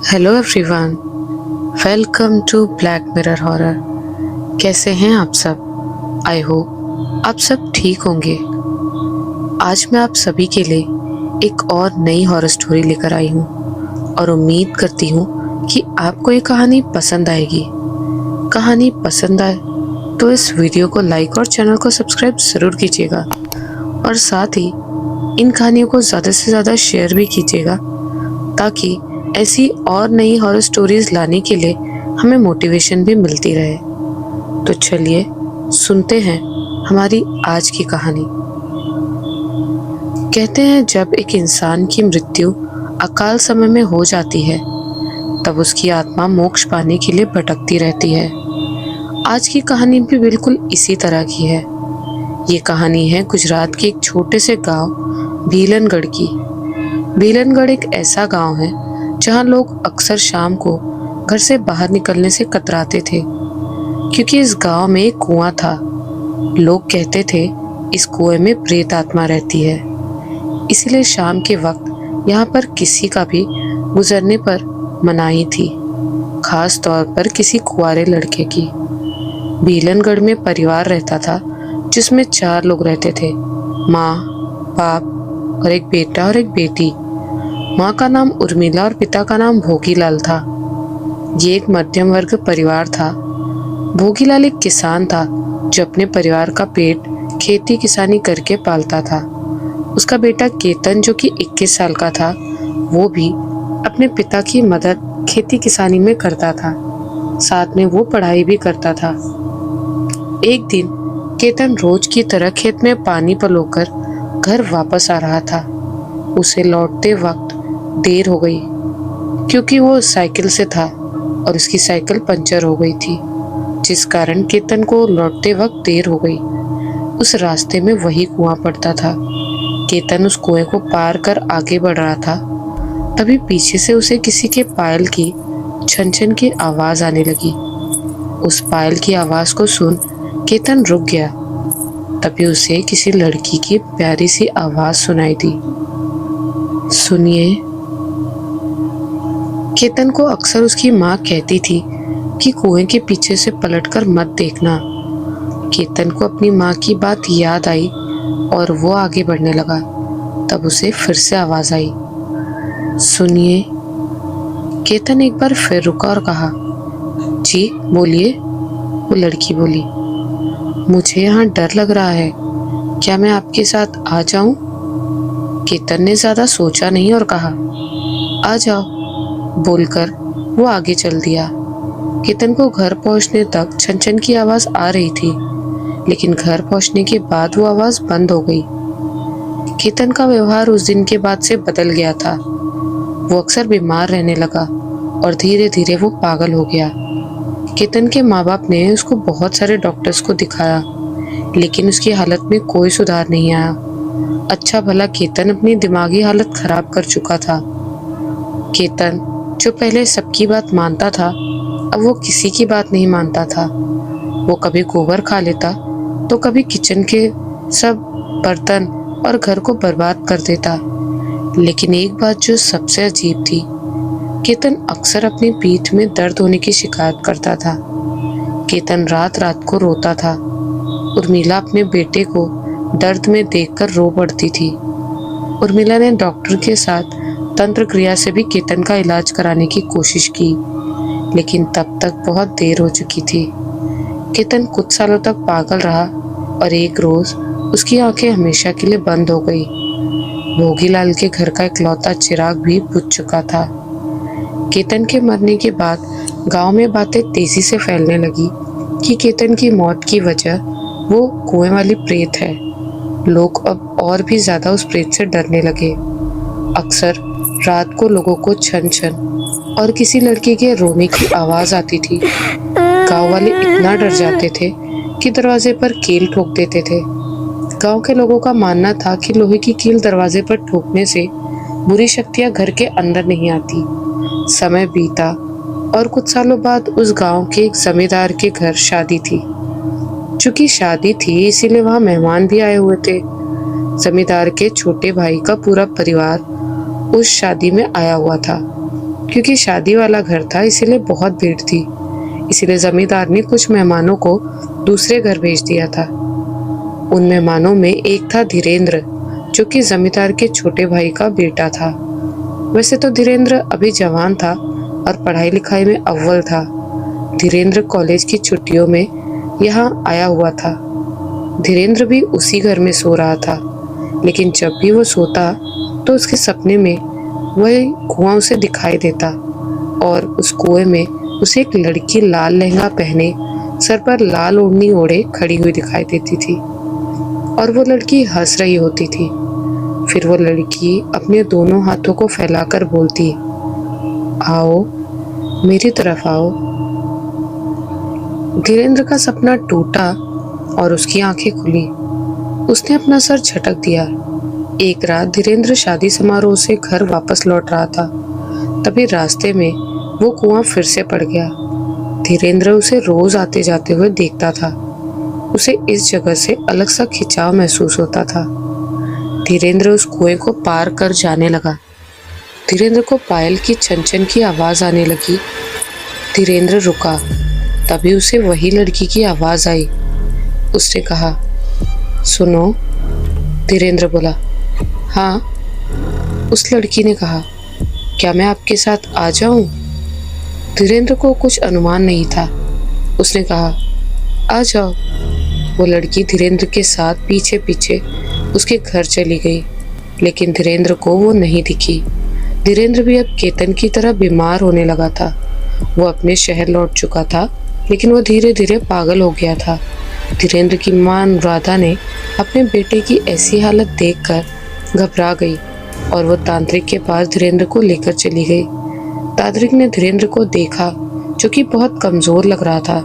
Hello everyone, welcome to black mirror horror. कैसे हैं आप सब? आई होप आप सब ठीक होंगे। आज मैं आप सभी के लिए एक और नई हॉरर स्टोरी लेकर आई हूँ और उम्मीद करती हूँ कि आपको ये कहानी पसंद आएगी। कहानी पसंद आए तो इस वीडियो को लाइक और चैनल को सब्सक्राइब ज़रूर कीजिएगा और साथ ही इन कहानियों को ज़्यादा से ज़्यादा शेयर भी कीजिएगा ताकि ऐसी और नई हॉरर स्टोरीज लाने के लिए हमें मोटिवेशन भी मिलती रहे। तो चलिए सुनते हैं हमारी आज की कहानी। कहते हैं जब एक इंसान की मृत्यु अकाल समय में हो जाती है तब उसकी आत्मा मोक्ष पाने के लिए भटकती रहती है। आज की कहानी भी बिल्कुल इसी तरह की है। ये कहानी है गुजरात के एक छोटे से गांव भीलनगढ़ की। भीलनगढ़ एक ऐसा गांव है जहां लोग अक्सर शाम को घर से बाहर निकलने से कतराते थे क्योंकि इस गांव में एक कुआं था। लोग कहते थे इस कुएं में प्रेत आत्मा रहती है, इसलिए शाम के वक्त यहाँ पर किसी का भी गुजरने पर मनाही थी, खास तौर पर किसी कुंवारे लड़के की। भीलनगढ़ में परिवार रहता था जिसमें 4 लोग रहते थे, माँ, बाप और एक बेटा और एक बेटी। माँ का नाम उर्मिला और पिता का नाम भोगीलाल था। ये एक मध्यम वर्ग परिवार था। भोगीलाल एक किसान था जो अपने परिवार का पेट खेती किसानी करके पालता था। उसका बेटा केतन जो कि 21 साल का था, वो भी अपने पिता की मदद खेती किसानी में करता था। साथ में वो पढ़ाई भी करता था। एक दिन केतन रोज की तरह खेत में पानी पलोकर घर वापस आ रहा था। उसे लौटते वक्त देर हो गई क्योंकि वो साइकिल से था और उसकी साइकिल पंचर हो गई थी, जिस कारण केतन को लौटते वक्त देर हो गई। उस रास्ते में वही कुआं पड़ता था। केतन उस कुएं को पार कर आगे बढ़ रहा था, तभी पीछे से उसे किसी के पायल की छन छन की आवाज आने लगी। उस पायल की आवाज को सुन केतन रुक गया। तभी उसे किसी लड़की की प्यारी सी आवाज सुनाई दी, सुनिए। केतन को अक्सर उसकी माँ कहती थी कि कुएं के पीछे से पलटकर मत देखना। केतन को अपनी माँ की बात याद आई और वो आगे बढ़ने लगा। तब उसे फिर से आवाज आई, सुनिए। केतन एक बार फिर रुका और कहा, जी बोलिए। वो लड़की बोली, मुझे यहाँ डर लग रहा है, क्या मैं आपके साथ आ जाऊं? केतन ने ज्यादा सोचा नहीं और कहा, आ जाओ। बोलकर वो आगे चल दिया। केतन को घर पहुंचने तक छन छन की आवाज आ रही थी, लेकिन घर पहुंचने के बाद वो आवाज बंद हो गई। केतन का व्यवहार उस दिन के बाद से बदल गया था। वो अक्सर बीमार रहने लगा और धीरे धीरे वो पागल हो गया। केतन के माँ बाप ने उसको बहुत सारे डॉक्टर्स को दिखाया, लेकिन उसकी हालत में कोई सुधार नहीं आया। अच्छा भला केतन अपनी दिमागी हालत खराब कर चुका था। केतन जो पहले सबकी बात मानता था, अब वो किसी की बात नहीं मानता था। वो कभी गोबर खा लेता तो कभी किचन के सब बर्तन और घर को बर्बाद कर देता। लेकिन एक बात जो सबसे अजीब थी, केतन अक्सर अपनी पीठ में दर्द होने की शिकायत करता था। केतन रात रात को रोता था। उर्मिला अपने बेटे को दर्द में देखकर रो पड़ती थी। उर्मिला ने डॉक्टर के साथ तंत्र क्रिया से भी केतन का इलाज कराने की कोशिश की, लेकिन तब तक बहुत देर हो चुकी थी। केतन कुछ सालों तक पागल रहा और एक रोज उसकी आंखें हमेशा के लिए बंद हो गई। भोगीलाल के घर का इकलौता चिराग भी बुझ चुका था। केतन के मरने के बाद गांव में बातें तेजी से फैलने लगी कि केतन की मौत की वजह वो कुएं वाली प्रेत है। लोग अब और भी ज्यादा उस प्रेत से डरने लगे। अक्सर रात को लोगों को छन छन और किसी लड़के के रोने की आवाज आती थी। गांव वाले इतना डर जाते थे कि दरवाजे पर कील ठोक देते थे। गांव के लोगों का मानना था कि लोहे की कील दरवाजे पर ठोकने से बुरी शक्तियां घर के अंदर नहीं आती। समय बीता और कुछ सालों बाद उस गांव के एक जमींदार के घर शादी थी। चूंकि शादी थी इसीलिए वहां मेहमान भी आए हुए थे। जमींदार के छोटे भाई का पूरा परिवार उस शादी में आया हुआ था। क्योंकि शादी वाला घर था इसीलिए बहुत भीड़ थी। इसीलिए जमींदार ने कुछ मेहमानों को दूसरे घर भेज दिया था। उन मेहमानों में एक था धीरेंद्र, जो कि जमींदार के छोटे भाई का बेटा था। वैसे तो धीरेंद्र अभी जवान था और पढ़ाई लिखाई में अव्वल था। धीरेंद्र कॉलेज की छुट्टियों में यहाँ आया हुआ था। धीरेंद्र भी उसी घर में सो रहा था, लेकिन जब भी वो सोता तो उसके सपने में वह कुआं उसे दिखाई देता और उस कुएं में उसे एक लड़की लाल लहंगा पहने, सर पर लाल ओढ़नी ओढ़े खड़ी हुई दिखाई देती थी और वो लड़की हंस रही होती थी। फिर वो लड़की अपने दोनों हाथों को फैलाकर बोलती, आओ मेरी तरफ आओ। धीरेंद्र का सपना टूटा और उसकी आंखें खुली। उसने अपना सर झटक दिया। एक रात धीरेंद्र शादी समारोह से घर वापस लौट रहा था। तभी रास्ते में वो कुआं फिर से पड़ गया। धीरेंद्र उसे रोज आते जाते हुए देखता था। उसे इस जगह से अलग सा खिंचाव महसूस होता था। धीरेंद्र उस कुएं को पार कर जाने लगा। धीरेंद्र को पायल की छन-छन की आवाज आने लगी। धीरेंद्र रुका। तभी उसे वही लड़की की आवाज आई। उसने कहा, सुनो। धीरेंद्र बोला, हाँ। उस लड़की ने कहा, क्या मैं आपके साथ आ जाऊं? धीरेंद्र को कुछ अनुमान नहीं था। उसने कहा, आ जाओ। वो लड़की धीरेंद्र के साथ पीछे पीछे उसके घर चली गई, लेकिन धीरेंद्र को वो नहीं दिखी। धीरेंद्र भी अब केतन की तरह बीमार होने लगा था। वो अपने शहर लौट चुका था, लेकिन वो धीरे धीरे पागल हो गया था। धीरेंद्र की मां अनुराधा ने अपने बेटे की ऐसी हालत देखकर घबरा गई और वो तांत्रिक के पास धीरेंद्र को लेकर चली गई। तांत्रिक ने धीरेंद्र को देखा, जो कि बहुत कमजोर लग रहा था।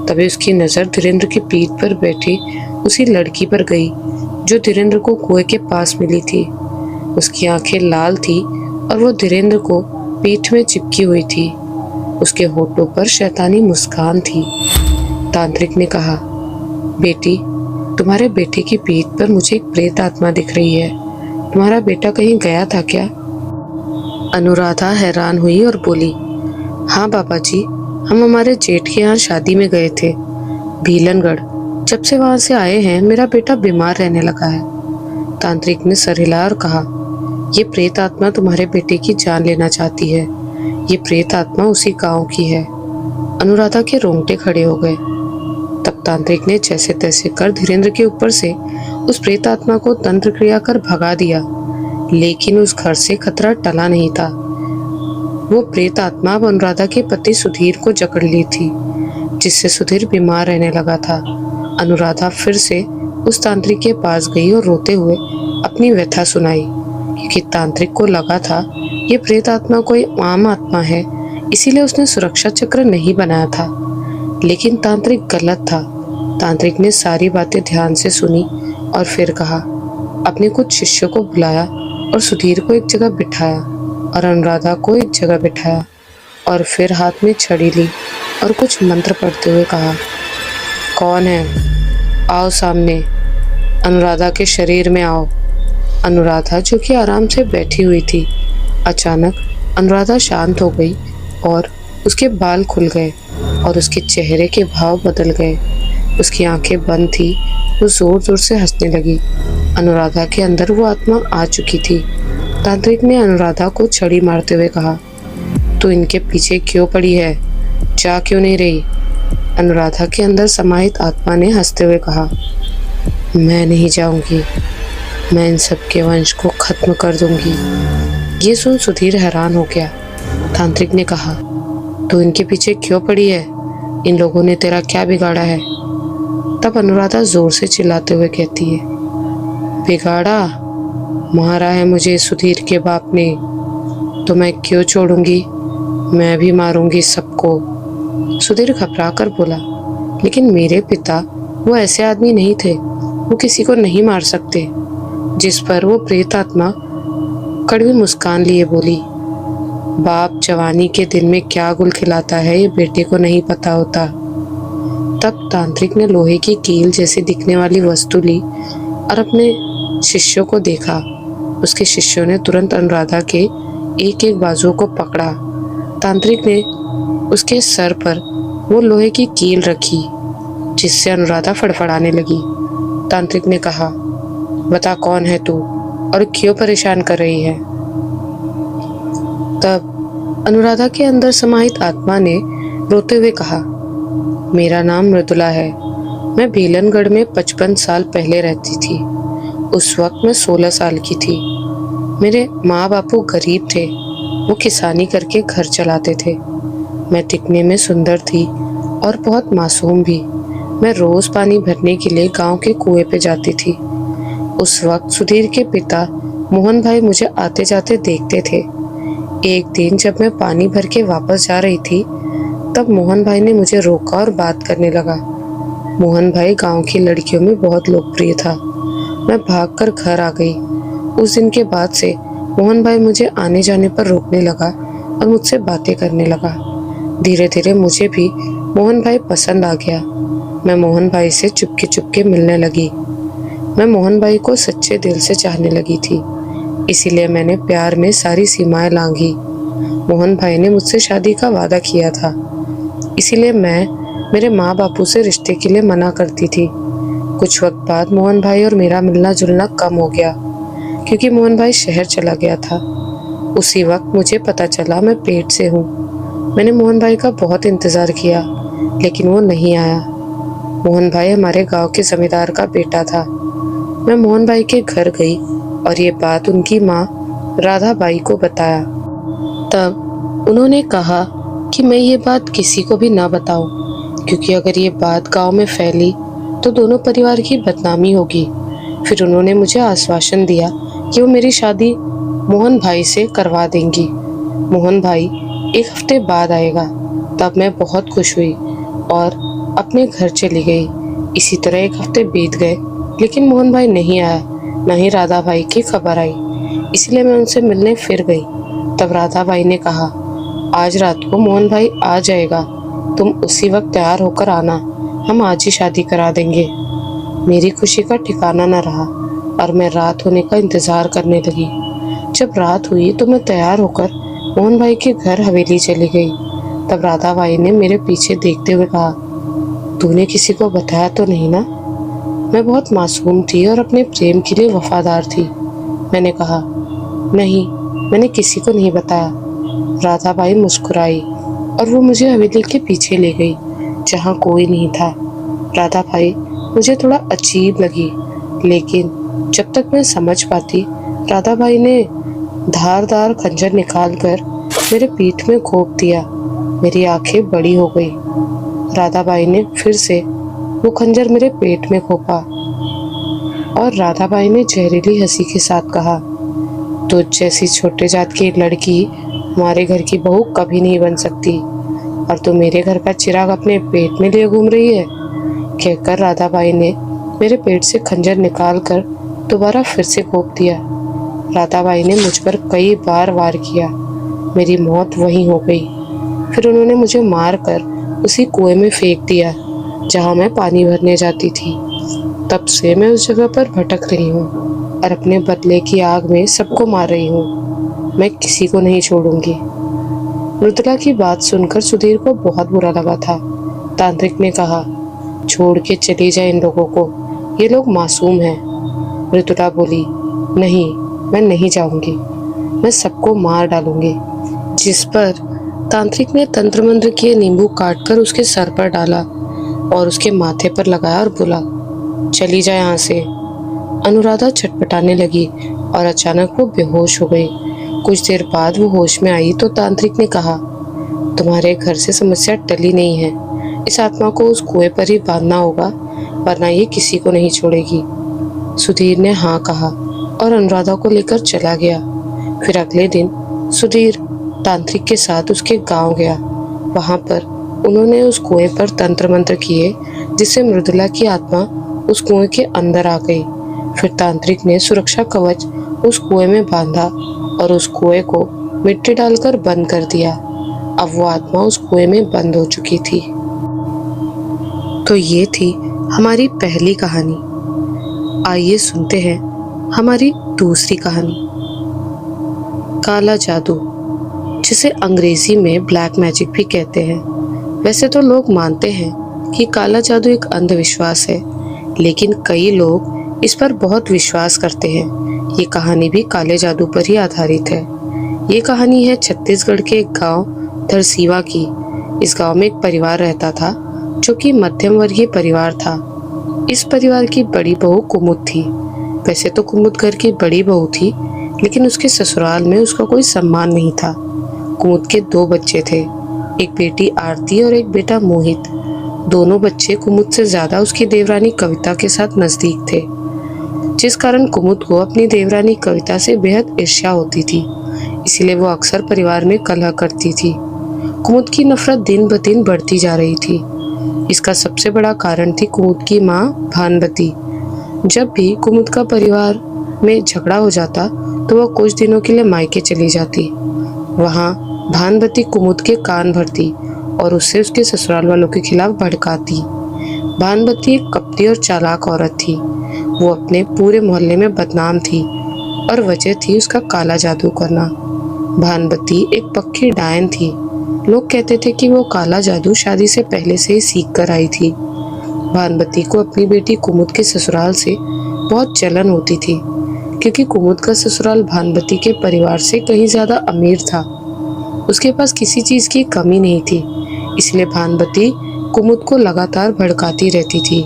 तभी उसकी नजर धीरेंद्र की पीठ पर बैठी उसी लड़की पर गई, जो धीरेंद्र को कुएं के पास मिली थी। उसकी आंखें लाल थी और वो धीरेंद्र को पीठ में चिपकी हुई थी। उसके होठों पर शैतानी मुस्कान थी। तांत्रिक ने कहा, बेटी, तुम्हारे बेटे की पीठ पर मुझे एक प्रेत आत्मा दिख रही है। तुम्हारा बेटा कहीं गया था क्या? अनुराधा हैरान हुई और बोली, हाँ बाबा जी, हम हमारे जेठ के यहाँ शादी में गए थे, भीलनगढ़। जब से वहां से आए हैं मेरा बेटा बीमार रहने लगा है। तांत्रिक ने सर हिलाया और कहा, ये प्रेत आत्मा तुम्हारे बेटे की जान लेना चाहती है। ये प्रेत आत्मा उसी गांव की है। अनुराधा के रोंगटे खड़े हो गए। तब तांत्रिक ने जैसे तैसे कर धीरेंद्र के ऊपर से उस प्रेत आत्मा को तंत्र क्रिया कर भगा दिया, लेकिन उस घर से खतरा टला नहीं था। वो प्रेत आत्मा अब अनुराधा के पति सुधीर को जकड़ ली थी, जिससे सुधीर बीमार रहने लगा था। अनुराधा फिर से उस तांत्रिक के पास गई और रोते हुए अपनी व्यथा सुनाई, क्योंकि तांत्रिक को लगा था ये प्रेत आत्मा कोई आम आत्मा है, इसीलिए उसने सुरक्षा चक्र नहीं बनाया था। लेकिन तांत्रिक गलत था। तांत्रिक ने सारी बातें ध्यान से सुनी और फिर कहा, अपने कुछ शिष्यों को बुलाया और सुधीर को एक जगह बिठाया और अनुराधा को एक जगह बिठाया और फिर हाथ में छड़ी ली और कुछ मंत्र पढ़ते हुए कहा, कौन है? आओ सामने, अनुराधा के शरीर में आओ। अनुराधा, जो कि आराम से बैठी हुई थी, अचानक अनुराधा शांत हो गई और उसके बाल खुल गए और उसके चेहरे के भाव बदल गए। उसकी आंखें बंद थी। वो जोर जोर से हंसने लगी। अनुराधा के अंदर वो आत्मा आ चुकी थी। तांत्रिक ने अनुराधा को छड़ी मारते हुए कहा, तू इनके पीछे क्यों पड़ी है? जा क्यों नहीं रही? अनुराधा के अंदर समाहित आत्मा ने हंसते हुए कहा, मैं नहीं जाऊंगी, मैं इन सब के वंश को खत्म कर दूंगी। ये सुन सुधीर हैरान हो गया। तांत्रिक ने कहा, तू इनके पीछे क्यों पड़ी है? इन लोगों ने तेरा क्या बिगाड़ा है? तब अनुराधा जोर से चिल्लाते हुए कहती है, बिगाड़ा? मारा है मुझे सुधीर के बाप ने, तो मैं क्यों छोड़ूंगी? मैं भी मारूंगी सबको। सुधीर घबरा कर बोला, लेकिन मेरे पिता वो ऐसे आदमी नहीं थे, वो किसी को नहीं मार सकते। जिस पर वो प्रेत आत्मा कड़वी मुस्कान लिए बोली, बाप जवानी के दिन में क्या गुल खिलाता है ये बेटे को नहीं पता होता। तब तांत्रिक ने लोहे की कील जैसी दिखने वाली वस्तु ली और अपने शिष्यों को देखा। उसके शिष्यों ने तुरंत अनुराधा के एक एक बाजुओं को पकड़ा तांत्रिक ने उसके सर पर वो लोहे की कील रखी, जिससे अनुराधा फड़फड़ाने लगी। तांत्रिक ने कहा, बता कौन है तू और क्यों परेशान कर रही है। तब अनुराधा के अंदर समाहित आत्मा ने रोते हुए कहा, मेरा नाम मृदुला है। मैं बेलनगढ़ में 55 साल पहले रहती थी। उस वक्त मैं 16 साल की थी। मेरे माँ बापू गरीब थे। वो किसानी करके घर चलाते थे। मैं दिखने में सुंदर थी और बहुत मासूम भी। मैं रोज पानी भरने के लिए गांव के कुएं पे जाती थी। उस वक्त सुधीर के पिता मोहन भाई मुझे आते जाते देखते थे। एक दिन जब मैं पानी भर के वापस जा रही थी, तब मोहन भाई ने मुझे रोका और बात करने लगा। मोहन भाई गांव की लड़कियों में बहुत लोकप्रिय था। मैं भागकर घर आ गई। उस दिन के बाद से मोहन भाई मुझे आने जाने पर रोकने लगा और मुझसे बातें करने लगा। धीरे धीरे मुझे भी मोहन भाई पसंद आ गया। मैं मोहन भाई से चुपके चुपके मिलने लगी। मैं मोहन भाई को सच्चे दिल से चाहने लगी थी, इसीलिए मैंने प्यार में सारी सीमाएं लांघी। मोहन भाई ने मुझसे शादी का वादा किया था, इसीलिए मैं मेरे माँ बापू से रिश्ते के लिए मना करती थी। कुछ वक्त बाद मोहन भाई और मेरा मिलना जुलना कम हो गया, क्योंकि मोहन भाई शहर चला गया था। उसी वक्त मुझे पता चला मैं पेट से हूँ। मैंने मोहन भाई का बहुत इंतजार किया, लेकिन वो नहीं आया। मोहन भाई हमारे गांव के जमींदार का बेटा था। मैं मोहन भाई के घर गई और ये बात उनकी माँ राधा बाई को बताया। तब उन्होंने कहा कि मैं ये बात किसी को भी ना बताऊं, क्योंकि अगर ये बात गांव में फैली तो दोनों परिवार की बदनामी होगी। फिर उन्होंने मुझे आश्वासन दिया कि वो मेरी शादी मोहन भाई से करवा देंगी। मोहन भाई एक हफ्ते बाद आएगा। तब मैं बहुत खुश हुई और अपने घर चली गई। इसी तरह एक हफ्ते बीत गए, लेकिन मोहन भाई नहीं आया, न ही राधा भाई की खबर आई। इसलिए मैं उनसे मिलने फिर गई। तब राधा भाई ने कहा, आज रात को मोहन भाई आ जाएगा, तुम उसी वक्त तैयार होकर आना, हम आज ही शादी करा देंगे। मेरी खुशी का ठिकाना न रहा और मैं रात होने का इंतजार करने लगी। जब रात हुई तो मैं तैयार होकर मोहन भाई के घर हवेली चली गई। तब राधा भाई ने मेरे पीछे देखते हुए कहा, तूने किसी को बताया तो नहीं ना? मैं बहुत मासूम थी और अपने प्रेम के लिए वफादार थी। मैंने कहा, नहीं, मैंने किसी को नहीं बताया। राधा बाई मुस्कुराई और वो मुझे हवेली के पीछे ले गई, जहाँ कोई नहीं था। राधा बाई मुझे थोड़ा अजीब लगी, लेकिन जब तक मैं समझ पाती, राधा बाई ने धारदार खंजर निकालकर मेरे पीठ में घोंप दिया। मेरी आंखें बड़ी हो गई। राधा बाई ने फिर से वो खंजर मेरे पेट में घोंपा और राधा बाई ने जहरीली हंसी के साथ कहा, तुझ जैसी छोटे जात की लड़की हमारे घर की बहू कभी नहीं बन सकती, और तू मेरे घर का चिराग अपने पेट में लिए घूम रही है। कहकर राधा बाई ने मेरे पेट से खंजर निकालकर दोबारा फिर से घोंप दिया। राधा बाई ने मुझ पर कई बार वार किया। मेरी मौत वहीं हो गई। फिर उन्होंने मुझे मारकर उसी कुएं में फेंक दिया जहां मैं पानी भरने जाती थी। तब से मैं उस जगह पर भटक रही हूँ और अपने बदले की आग में सबको मार रही हूँ। मैं किसी को नहीं छोड़ूंगी। मृदुला की बात सुनकर सुधीर को बहुत बुरा लगा था। तांत्रिक ने कहा, छोड़ के चली जाए इन लोगों को, ये लोग मासूम हैं। मृदुला बोली, नहीं, मैं नहीं जाऊंगी, मैं सबको मार डालूंगी। जिस पर तांत्रिक ने तंत्र मंत्र किए नींबू काटकर उसके सर पर डाला और उसके माथे पर लगाया और बोला, चली जाए यहाँ से। अनुराधा छटपटाने लगी और अचानक वो बेहोश हो गई। कुछ देर बाद वो होश में आई तो तांत्रिक ने कहा, तुम्हारे घर से समस्या टली नहीं है, इस आत्मा को उस कुएं पर ही बांधना होगा, वरना ये किसी को नहीं छोड़ेगी। सुधीर ने हाँ कहा और अनुराधा को लेकर चला गया। फिर अगले दिन सुधीर तांत्रिक के साथ उसके गांव गया। वहां पर उन्होंने उस कुएं पर तंत्र मंत्र किए, जिससे मृदुला की आत्मा उस कुएं के अंदर आ गई। फिर तांत्रिक ने सुरक्षा कवच उस कुएं में बांधा और उस कुएं को मिट्टी डालकर बंद कर दिया। अब वो आत्मा उस कुएं में बंद हो चुकी थी। तो ये थी हमारी पहली कहानी। आइए सुनते हैं हमारी दूसरी कहानी, काला जादू। जिसे अंग्रेजी में ब्लैक मैजिक भी कहते हैं। वैसे तो लोग मानते हैं कि काला जादू एक अंधविश्वास है, लेकिन कई लोग इस पर बहुत विश्वास करते हैं। ये कहानी भी काले जादू पर ही आधारित है। ये कहानी है छत्तीसगढ़ के एक गांव धरसीवा की। इस गांव में एक परिवार रहता था जो कि मध्यम वर्गीय परिवार था। इस परिवार की बड़ी बहू कुमुद थी। वैसे तो कुमुद घर की बड़ी बहू थी, लेकिन उसके ससुराल में उसका कोई सम्मान नहीं था। कुमुद के 2 बच्चे थे, एक बेटी आरती और एक बेटा मोहित। दोनों बच्चे कुमुद से ज्यादा उसकी देवरानी कविता के साथ नजदीक थे, जिस कारण कुमुद को अपनी देवरानी कविता से बेहद ईर्ष्या होती थी। इसीलिए वो अक्सर परिवार में कलह करती थी। कुमुद की नफरत दिन ब दिन बढ़ती जा रही थी। इसका सबसे बड़ा कारण थी कुमुद की माँ भानवती। जब भी कुमुद का परिवार में झगड़ा हो जाता तो वह कुछ दिनों के लिए मायके चली जाती। वहाँ भानवती कुमुद के कान भरती और उससे उसके ससुराल वालों के खिलाफ भड़काती। भानवती एक कपटी और चालाक औरत थी। वो अपने पूरे मोहल्ले में बदनाम थी और वजह थी उसका काला जादू करना। भानवती एक पक्की डायन थी। लोग कहते थे कि वो काला जादू शादी से पहले से ही सीख कर आई थी। भानवती को अपनी बेटी कुमुद के ससुराल से बहुत जलन होती थी, क्योंकि कुमुद का ससुराल भानवती के परिवार से कहीं ज्यादा अमीर था। उसके पास किसी चीज की कमी नहीं थी, इसलिए भानवती कुमुद को लगातार भड़काती रहती थी।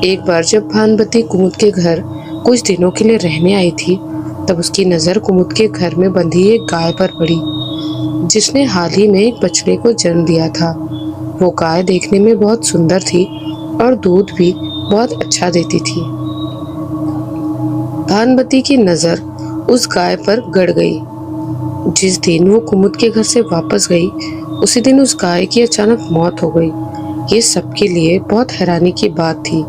एक बार जब भानवती कुमुद के घर कुछ दिनों के लिए रहने आई थी, तब उसकी नजर कुमुद के घर में बंधी एक गाय पर पड़ी, जिसने हाल ही में एक बछड़े को जन्म दिया था। वो गाय देखने में बहुत सुंदर थी और दूध भी बहुत अच्छा देती थी। भानवती की नजर उस गाय पर गड़ गई। जिस दिन वो कुमुद के घर से वापस गई, उसी दिन उस गाय की अचानक मौत हो गई। ये सबके लिए बहुत हैरानी की बात थी।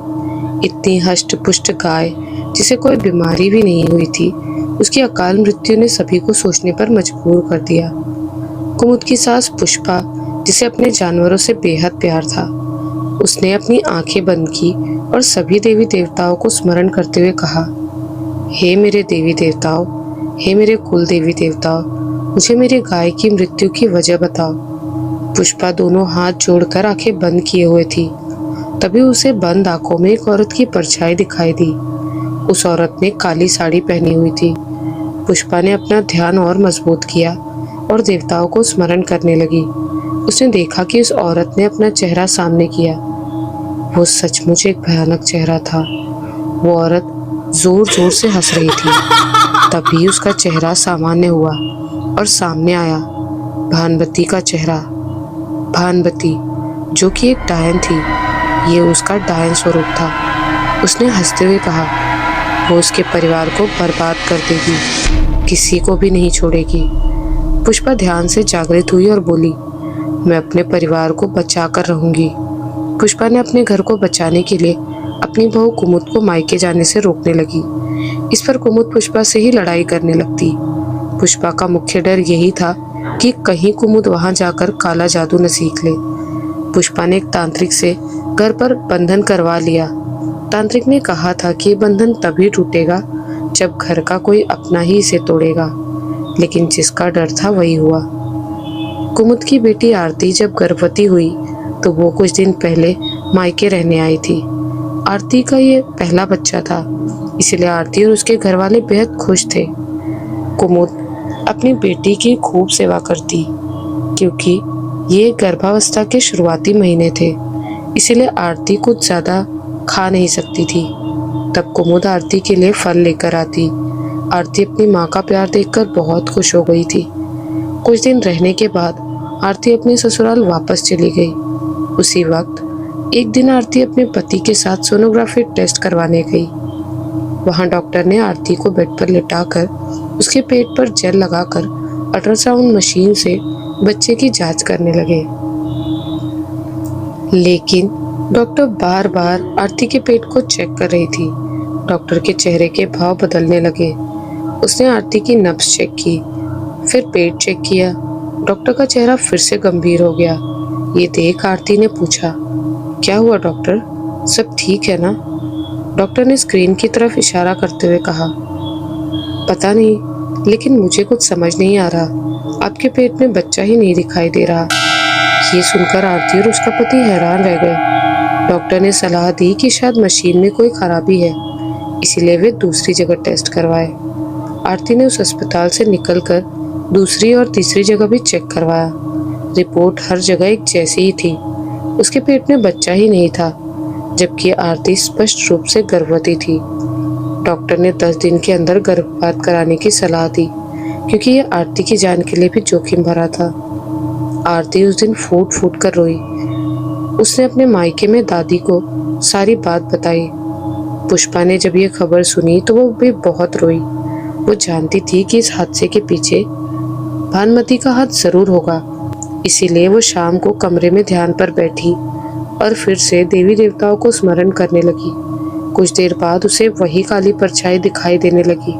इतनी हष्ट पुष्ट गाय, जिसे कोई बीमारी भी नहीं हुई थी, उसकी अकाल मृत्यु ने सभी को सोचने पर मजबूर कर दिया। कुमुद की सास पुष्पा, जिसे अपने जानवरों से बेहद प्यार था, उसने अपनी आंखें बंद की और सभी देवी देवताओं को स्मरण करते हुए कहा, हे मेरे देवी देवताओं, हे मेरे कुल देवी देवताओं, मुझे मेरी गाय की मृत्यु की वजह बताओ। पुष्पा दोनों हाथ जोड़कर आंखें बंद किए हुए थी। तभी उसे बंद आंखों में एक औरत की परछाई दिखाई दी। उस औरत ने काली साड़ी पहनी हुई थी। पुष्पा ने अपना ध्यान और मजबूत किया और देवताओं को स्मरण करने लगी। उसने देखा कि उस औरत ने अपना चेहरा सामने किया। वो सचमुच एक भयानक चेहरा था। वो औरत जोर जोर से हंस रही थी। तभी उसका चेहरा सामान्य हुआ और सामने आया भानवती का चेहरा। भानवती, जो कि एक डायन थी, ये उसका डायन स्वरूप था। उसने हंसते हुए कहा, वो उसके परिवार को बर्बाद कर देगी, किसी को भी नहीं छोड़ेगी। पुष्पा ध्यान से जागृत हुई और बोली, मैं अपने परिवार को बचा कर रहूंगी। पुष्पा ने अपने घर को बचाने के लिए अपनी बहू कुमुद को मायके जाने से रोकने लगी। इस पर कुमुद पुष्पा से ही लड़ाई करने लगती। पुष्पा का मुख्य डर यही था कि कहीं कुमुद वहां जाकर काला जादू न सीख ले। पुष्पा ने एक तांत्रिक से घर पर बंधन करवा लिया। तांत्रिक ने कहा था कि बंधन तभी टूटेगा जब घर का कोई अपना ही इसे तोड़ेगा, लेकिन जिसका डर था वही हुआ। कुमुद की बेटी आरती जब गर्भवती हुई तो वो कुछ दिन पहले मायके रहने आई थी। आरती का ये पहला बच्चा था, इसलिए आरती और उसके घर वाले बेहद खुश थे। कुमुद अपनी बेटी की खूब सेवा करती, क्योंकि ये गर्भावस्था के शुरुआती महीने थे, इसलिए आरती कुछ ज्यादा खा नहीं सकती थी। तब कुमुद आरती के लिए फल लेकर आती। आरती अपनी माँ का प्यार देखकर बहुत खुश हो गई थी। कुछ दिन रहने के बाद आरती अपने ससुराल वापस चली गई। उसी वक्त एक दिन आरती अपने पति के साथ सोनोग्राफी टेस्ट करवाने गई। वहां डॉक्टर ने आरती को बेड पर लिटाकर उसके पेट पर जेल लगाकर अल्ट्रासाउंड मशीन से बच्चे की जांच करने लगे। लेकिन डॉक्टर बार बार आरती के पेट को चेक कर रही थी। डॉक्टर के चेहरे के भाव बदलने लगे। उसने आरती की नब्ज चेक की, फिर पेट चेक किया। डॉक्टर का चेहरा फिर से गंभीर हो गया। ये देख आरती ने पूछा, क्या हुआ डॉक्टर, सब ठीक है ना? डॉक्टर ने स्क्रीन की तरफ इशारा करते हुए कहा, पता नहीं, लेकिन मुझे कुछ समझ नहीं आ रहा। आपके पेट में बच्चा ही नहीं दिखाई दे रहा। ये सुनकर आरती और उसका पति हैरान रह गए। डॉक्टर ने सलाह दी कि शायद मशीन में कोई खराबी है, इसीलिए वे दूसरी जगह टेस्ट करवाए। आरती ने उस अस्पताल से निकलकर दूसरी और तीसरी जगह भी चेक करवाया। रिपोर्ट हर जगह एक जैसी ही थी। उसके पेट में बच्चा ही नहीं था, जबकि आरती स्पष्ट रूप से गर्भवती थी। डॉक्टर ने 10 दिन के अंदर गर्भपात कराने की सलाह दी, क्योंकि यह आरती की जान के लिए भी जोखिम भरा था। आरती उस दिन फूट फूट कर रोई। उसने अपने मायके में दादी को सारी बात बताई। पुष्पा ने जब ये खबर सुनी तो वो भी बहुत रोई। वो जानती थी कि इस हादसे के पीछे भानुमति का हाथ जरूर होगा। इसीलिए वो शाम को कमरे में ध्यान पर बैठी और फिर से देवी देवताओं को स्मरण करने लगी। कुछ देर बाद उसे वही काली परछाई दिखाई देने लगी।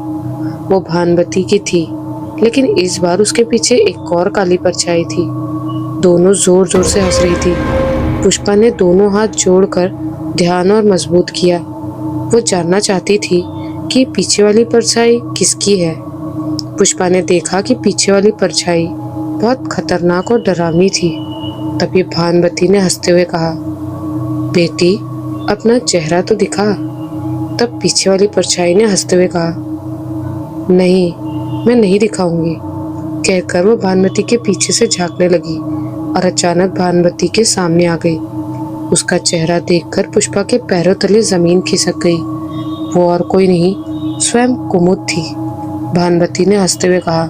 वो भानुमति की थी, लेकिन इस बार उसके पीछे एक और काली परछाई थी। दोनों जोर जोर से हंस रही थी। पुष्पा ने दोनों हाथ जोड़कर ध्यान और मजबूत किया। वो जानना चाहती थी कि पीछे वाली परछाई किसकी है। पुष्पा ने देखा कि पीछे वाली परछाई बहुत खतरनाक और डरावनी थी। तभी भानुमति ने हंसते हुए कहा, बेटी अपना चेहरा तो दिखा। तब पीछे वाली परछाई ने हंसते हुए कहा, नहीं, मैं नहीं दिखाऊंगी। कहकर वो भानुमति के पीछे से झांकने लगी और अचानक भानुमति के सामने आ गई। उसका चेहरा देखकर पुष्पा के पैरों तले जमीन खिसक गई। वो और कोई नहीं, स्वयं कुमुद थी। भानुमति ने हंसते हुए कहा,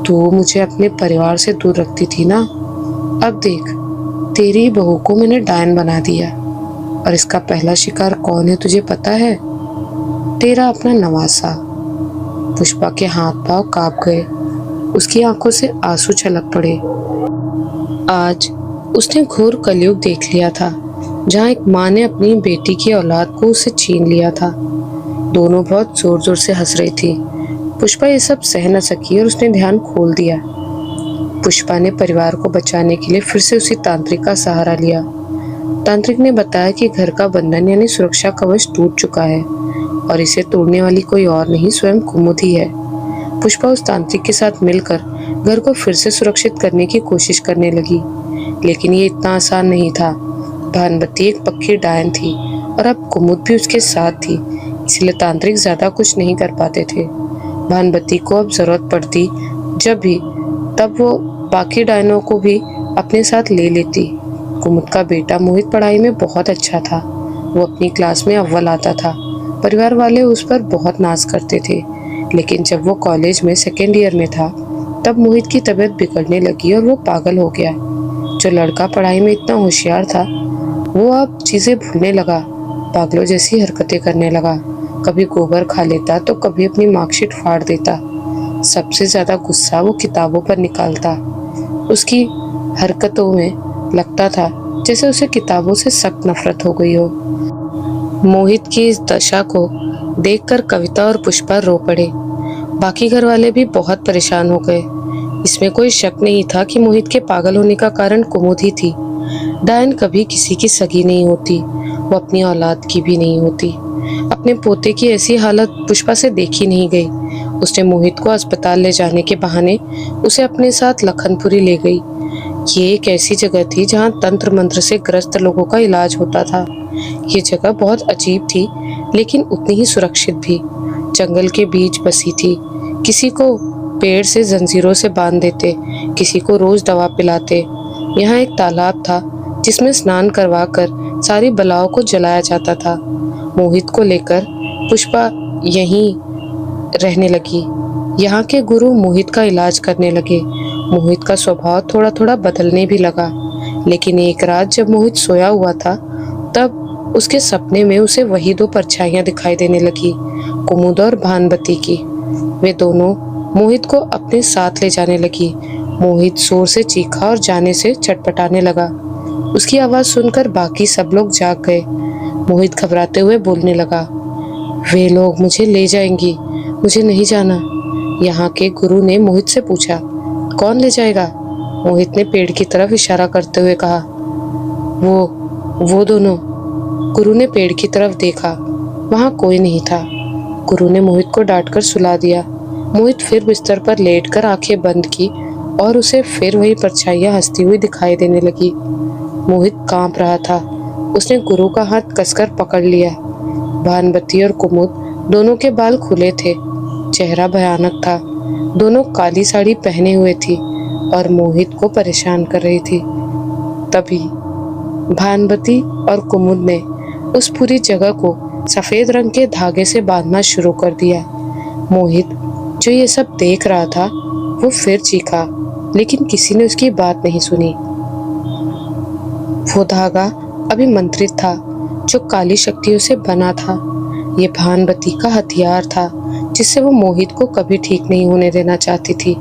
तू मुझे अपने परिवार से दूर रखती थी ना, अब देख, तेरी बहू को मैंने डायन बना दिया। और इसका पहला शिकार कौन है तुझे पता है? तेरा अपना नवासा। पुष्पा के हाथ पांव कांप गए। उसकी आंखों से आंसू छलक पड़े। आज उसने घोर कलयुग देख लिया था, जहाँ एक माँ ने अपनी बेटी की औलाद को उसे छीन लिया था। दोनों बहुत जोर जोर से हंस रही थी। पुष्पा ये सब सह न सकी और उसने ध्यान खोल दिया। पुष्पा ने परिवार को बचाने के लिए फिर से उसी तांत्रिक का सहारा लिया। तांत्रिक ने बताया कि घर का बंधन यानी सुरक्षा कवच टूट चुका है और इसे तोड़ने वाली कोई और नहीं, स्वयं कुमुद ही है। पुष्पा उस तांत्रिक के साथ मिलकर घर को फिर से सुरक्षित करने की कोशिश करने लगी, लेकिन ये इतना आसान नहीं था। भानुमति एक पक्की डायन थी और अब कुमुद भी उसके साथ थी, इसलिए तांत्रिक ज्यादा कुछ नहीं कर पाते थे। भानुमति को अब जरूरत पड़ती जब भी तब वो बाकी डायनों को भी अपने साथ ले लेती। कुमुद का बेटा मोहित पढ़ाई में बहुत अच्छा था। वो अपनी क्लास में अव्वल आता था। परिवार वाले उस पर बहुत नाज करते थे, लेकिन जब वो कॉलेज में सेकेंड ईयर में था तब मोहित की तबीयत बिगड़ने लगी और वो पागल हो गया। जो लड़का पढ़ाई में इतना होशियार था वो अब चीजें भूलने लगा, पागलों जैसी हरकतें करने लगा। कभी गोबर खा लेता तो कभी अपनी मार्कशीट फाड़ देता। सबसे ज्यादा गुस्सा वो किताबों पर निकालता। उसकी हरकतों में लगता था जैसे उसे किताबों से सख्त नफरत हो गई हो। मोहित की इस दशा को देखकर कविता और पुष्पा रो पड़े। बाकी घर वाले भी बहुत परेशान हो गए। इसमें कोई शक नहीं था कि मोहित के पागल होने का कारण कुमुद ही थी। डायन कभी किसी की सगी नहीं होती, वो अपनी औलाद की भी नहीं होती। अपने पोते की ऐसी हालत पुष्पा से देखी नहीं गई। उसने मोहित को अस्पताल ले जाने के बहाने उसे अपने साथ लखनपुरी ले गई। ये एक ऐसी जगह थी जहाँ तंत्र मंत्र से ग्रस्त लोगों का इलाज होता था। ये जगह बहुत अजीब थी, लेकिन उतनी ही सुरक्षित भी। जंगल के बीच बसी थी। किसी को पेड़ से जंजीरों से बांध देते, किसी को रोज दवा पिलाते। यहाँ एक तालाब था जिसमें स्नान करवाकर सारी बलाओं को जलाया जाता था। मोहित को लेकर पुष्पा यहीं रहने लगी। यहाँ के गुरु मोहित का इलाज करने लगे। मोहित का स्वभाव थोड़ा थोड़ा बदलने भी लगा, लेकिन एक रात जब मोहित सोया हुआ था तब उसके सपने में उसे वही दो परछाइयां दिखाई देने लगी, कुमुद और भानुमति की। वे दोनों मोहित को अपने साथ ले जाने लगी। मोहित जोर से चीखा और जाने से चटपटाने लगा। उसकी आवाज सुनकर बाकी सब लोग जाग गए। मोहित घबराते हुए बोलने लगा, वे लोग मुझे ले जाएंगी, मुझे नहीं जाना। यहाँ के गुरु ने मोहित से पूछा, कौन ले जाएगा? मोहित ने पेड़ की तरफ इशारा करते हुए कहा, वो दोनों। गुरु ने पेड़ की तरफ देखा, वहां कोई नहीं था। गुरु ने मोहित को डांटकर सुला दिया। मोहित फिर बिस्तर पर लेटकर आंखें बंद की और उसे फिर वही परछाइयां हंसती हुई दिखाई देने लगी। मोहित कांप रहा था। उसने गुरु का हाथ कसकर पकड़ लिया। भानुमति और कुमुद दोनों के बाल खुले थे, चेहरा भयानक था। दोनों काली साड़ी पहने हुए थी और मोहित को परेशान कर रही थी। तभी भानुमति और कुमुद ने उस पूरी जगह को सफेद रंग के धागे से बांधना शुरू कर दिया। मोहित जो ये सब देख रहा था वो फिर चीखा, लेकिन किसी ने उसकी बात नहीं सुनी। वो धागा अभी मंत्रित था, जो काली शक्तियों से बना था। ये भानुमति का हथियार था, जिससे वो मोहित को कभी ठीक नहीं होने देना चाहती थी।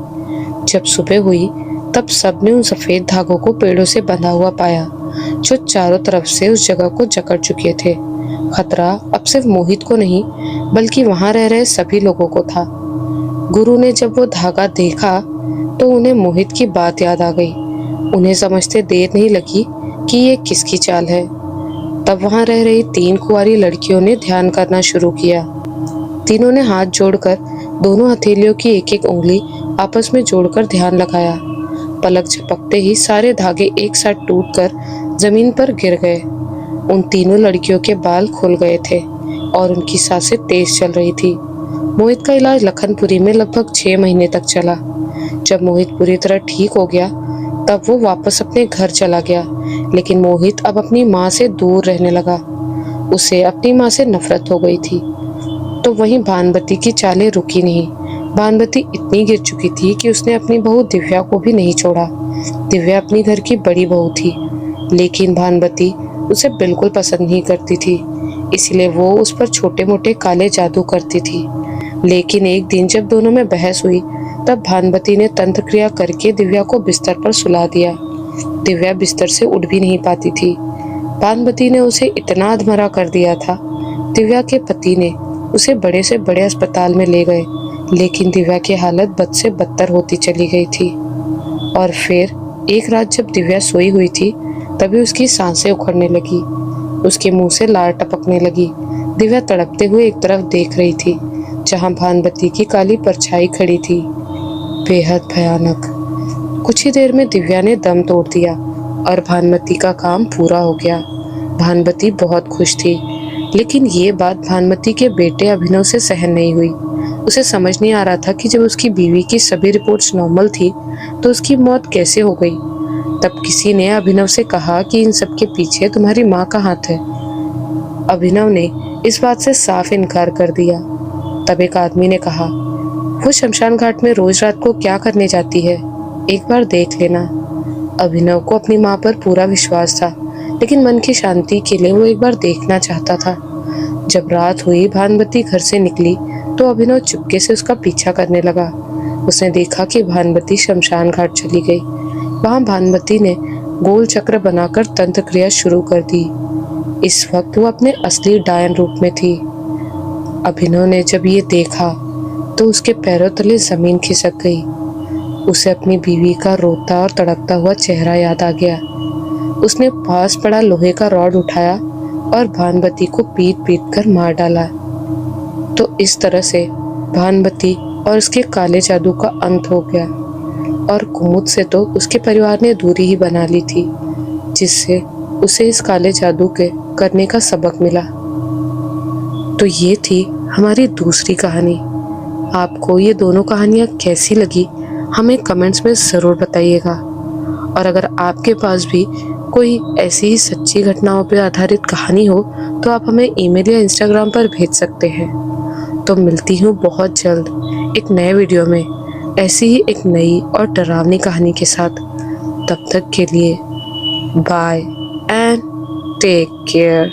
जब सुबह हुई तब सबने उन सफेद धागों को पेड़ों से बंधा हुआ पाया, जो चारों तरफ से उस जगह को जकड़ चुके थे। खतरा अब सिर्फ मोहित को नहीं, बल्कि वहां रह रहे सभी लोगों को था। गुरु ने जब वो धागा देखा तो उन्हें मोहित की बात याद आ गई। उन्हें समझते देर नहीं लगी कि ये किसकी चाल है। तब वहां रह रही 3 कुंवारी लड़कियों ने ध्यान करना शुरू किया। तीनों ने हाथ जोड़कर दोनों हथेलियों की एक एक उंगली आपस में जोड़कर ध्यान लगाया। पलक झपकते ही सारे धागे एक साथ टूटकर जमीन पर गिर गए। उन तीनों लड़कियों के बाल खुल गए थे और उनकी सांसें तेज चल रही थी। मोहित का इलाज लखनपुरी में लगभग 6 महीने तक चला। जब मोहित पूरी तरह ठीक हो गया तब वो वापस अपने घर चला गया, लेकिन मोहित अब अपनी माँ से दूर रहने लगा। उसे अपनी माँ से नफरत हो गई थी। तो वहीं भानुमति की चालें रुकी नहीं। भानुमति इतनी गिर चुकी थी कि उसने अपनी बहू दिव्या को भी नहीं छोड़ा। दिव्या अपनी घर की बड़ी बहू थी, लेकिन भानुमति उसे बिल्कुल पसंद नहीं करती थी, इसलिए वो उस पर छोटे मोटे काले जादू करती थी। लेकिन एक दिन जब दोनों में बहस हुई तब भानुमति ने तंत्र क्रिया करके दिव्या को बिस्तर पर सुला दिया। दिव्या बिस्तर से उठ भी नहीं पाती थी। भानुमति ने उसे इतना अधमरा कर दिया था। दिव्या के पति ने उसे बड़े से बड़े अस्पताल में ले गए, लेकिन दिव्या की हालत बद से बदतर होती चली गई थी। और फिर एक रात जब दिव्या सोई हुई थी तभी उसकी सांसें उखड़ने लगी, उसके मुंह से लार टपकने लगी। दिव्या तड़पते हुए एक तरफ देख रही थी जहां भानुमति की काली परछाई खड़ी थी, बेहद भयानक। कुछ ही देर में दिव्या ने दम तोड़ दिया और भानुमति का काम पूरा हो गया। भानुमति बहुत खुश थी, लेकिन ये बात भानुमति के बेटे अभिनव से सहन नहीं हुई। उसे समझ नहीं आ रहा था कि जब उसकी बीवी की सभी रिपोर्ट्स नॉर्मल थी तो उसकी मौत कैसे हो गई। तब किसी ने अभिनव से कहा कि इन सब के पीछे तुम्हारी माँ का हाथ है। अभिनव ने इस बात से साफ इनकार कर दिया। तब एक आदमी ने कहा, वो शमशान घाट में रोज रात को क्या करने जाती है, एक बार देख लेना। अभिनव को अपनी माँ पर पूरा विश्वास था, लेकिन मन की शांति के लिए वो एक बार देखना चाहता था। जब रात हुई भानुमति घर से निकली तो अभिनव चुपके से उसका पीछा करने लगा। उसने देखा कि भानुमति शमशान घाट चली गई। वहां भानुमति ने गोल चक्र बनाकर तंत्र क्रिया शुरू कर दी। इस वक्त वो अपने असली डायन रूप में थी। अभिनव ने जब ये देखा तो उसके पैरों तले जमीन खिसक गई। उसे अपनी बीवी का रोता और तड़पता हुआ चेहरा याद आ गया। उसने पास पड़ा लोहे का रॉड उठाया और भानुमति को पीट पीट कर मार डाला। तो इस तरह से भानुमति और उसके काले जादू का अंत हो गया। और कुमुद से तो उसके परिवार ने दूरी ही बना ली थी, जिससे उसे इस काले जादू के करने का सबक मिला। तो ये थी हमारी दूसरी कहानी। आपको ये दोनों कहानियाँ कैसी लगी हमें कमेंट्स में ज़रूर बताइएगा। और अगर आपके पास भी कोई ऐसी ही सच्ची घटनाओं पर आधारित कहानी हो तो आप हमें ईमेल या इंस्टाग्राम पर भेज सकते हैं। तो मिलती हूँ बहुत जल्द एक नए वीडियो में ऐसी ही एक नई और डरावनी कहानी के साथ। तब तक के लिए बाय एंड टेक केयर।